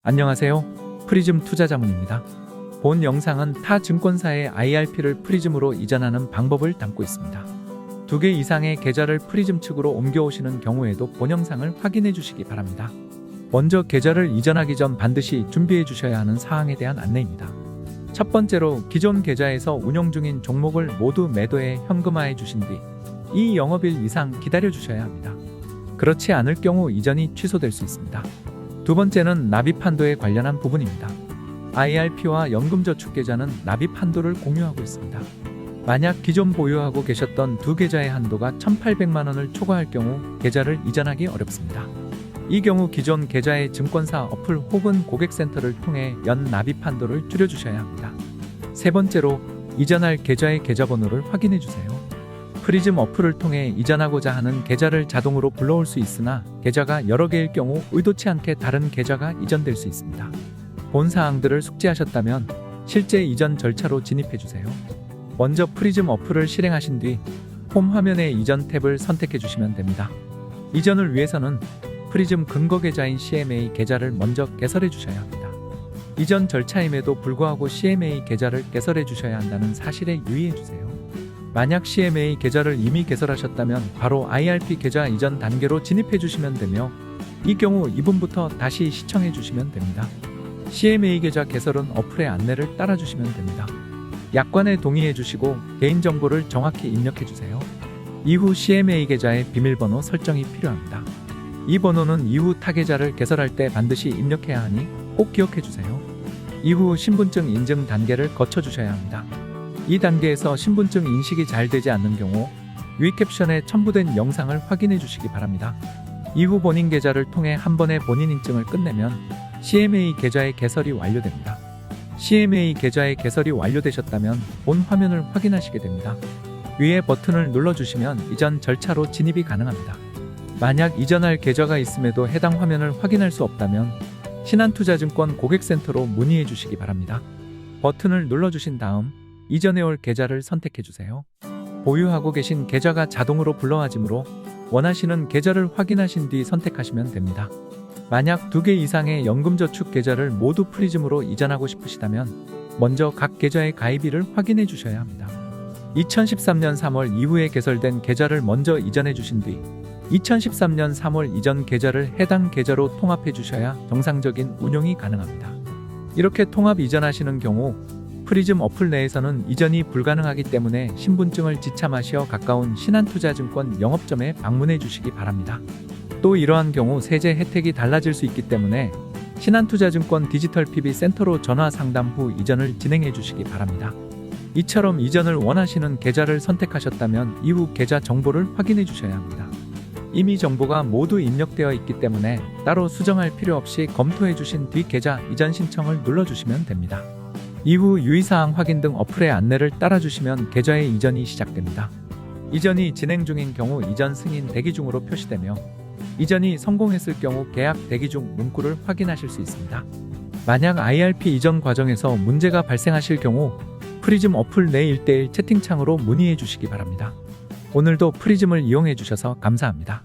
안녕하세요. 프리즘 투자자문입니다. 본 영상은 타 증권사의 IRP를 프리즘으로 이전하는 방법을 담고 있습니다. 2개 이상의 계좌를 프리즘 측으로 옮겨오시는 경우에도 본 영상을 확인해 주시기 바랍니다. 먼저 계좌를 이전하기 전 반드시 준비해 주셔야 하는 사항에 대한 안내입니다. 첫 번째로 기존 계좌에서 운용 중인 종목을 모두 매도해 현금화해 주신 뒤 이 영업일 이상 기다려 주셔야 합니다. 그렇지 않을 경우 이전이 취소될 수 있습니다. 두 번째는 납입 한도에 관련한 부분입니다. IRP와 연금저축계좌는 납입 한도를 공유하고 있습니다. 만약 기존 보유하고 계셨던 두 계좌의 한도가 1,800만 원을 초과할 경우 계좌를 이전하기 어렵습니다. 이 경우 기존 계좌의 증권사 어플 혹은 고객센터를 통해 연 납입 한도를 줄여주셔야 합니다. 세 번째로 이전할 계좌의 계좌번호를 확인해 주세요. 프리즘 어플을 통해 이전하고자 하는 계좌를 자동으로 불러올 수 있으나 계좌가 여러 개일 경우 의도치 않게 다른 계좌가 이전될 수 있습니다. 본 사항들을 숙지하셨다면 실제 이전 절차로 진입해 주세요. 먼저 프리즘 어플을 실행하신 뒤 홈 화면의 이전 탭을 선택해 주시면 됩니다. 이전을 위해서는 프리즘 근거 계좌인 CMA 계좌를 먼저 개설해 주셔야 합니다. 이전 절차임에도 불구하고 CMA 계좌를 개설해 주셔야 한다는 사실에 유의해 주세요. 만약 CMA 계좌를 이미 개설하셨다면 바로 IRP 계좌 이전 단계로 진입해 주시면 되며 이 경우 이분부터 다시 시청해 주시면 됩니다. CMA 계좌 개설은 어플의 안내를 따라 주시면 됩니다. 약관에 동의해 주시고 개인정보를 정확히 입력해 주세요. 이후 CMA 계좌의 비밀번호 설정이 필요합니다. 이 번호는 이후 타 계좌를 개설할 때 반드시 입력해야 하니 꼭 기억해 주세요. 이후 신분증 인증 단계를 거쳐 주셔야 합니다. 이 단계에서 신분증 인식이 잘 되지 않는 경우 위 캡션에 첨부된 영상을 확인해 주시기 바랍니다. 이후 본인 계좌를 통해 한 번에 본인 인증을 끝내면 CMA 계좌의 개설이 완료됩니다. CMA 계좌의 개설이 완료되셨다면 본 화면을 확인하시게 됩니다. 위에 버튼을 눌러주시면 이전 절차로 진입이 가능합니다. 만약 이전할 계좌가 있음에도 해당 화면을 확인할 수 없다면 신한투자증권 고객센터로 문의해 주시기 바랍니다. 버튼을 눌러주신 다음 이전해올 계좌를 선택해 주세요. 보유하고 계신 계좌가 자동으로 불러와지므로 원하시는 계좌를 확인하신 뒤 선택하시면 됩니다. 만약 2개 이상의 연금저축 계좌를 모두 프리즘으로 이전하고 싶으시다면 먼저 각 계좌의 가입일을 확인해 주셔야 합니다. 2013년 3월 이후에 개설된 계좌를 먼저 이전해 주신 뒤 2013년 3월 이전 계좌를 해당 계좌로 통합해 주셔야 정상적인 운용이 가능합니다. 이렇게 통합 이전하시는 경우 프리즘 어플 내에서는 이전이 불가능하기 때문에 신분증을 지참하시어 가까운 신한투자증권 영업점에 방문해 주시기 바랍니다. 또 이러한 경우 세제 혜택이 달라질 수 있기 때문에 신한투자증권 디지털 PB 센터로 전화 상담 후 이전을 진행해 주시기 바랍니다. 이처럼 이전을 원하시는 계좌를 선택하셨다면 이후 계좌 정보를 확인해 주셔야 합니다. 이미 정보가 모두 입력되어 있기 때문에 따로 수정할 필요 없이 검토해 주신 뒤 계좌 이전 신청을 눌러주시면 됩니다. 이후 유의사항 확인 등 어플의 안내를 따라주시면 계좌의 이전이 시작됩니다. 이전이 진행 중인 경우 이전 승인 대기 중으로 표시되며 이전이 성공했을 경우 계약 대기 중 문구를 확인하실 수 있습니다. 만약 IRP 이전 과정에서 문제가 발생하실 경우 프리즘 어플 내 1:1 채팅창으로 문의해 주시기 바랍니다. 오늘도 프리즘을 이용해 주셔서 감사합니다.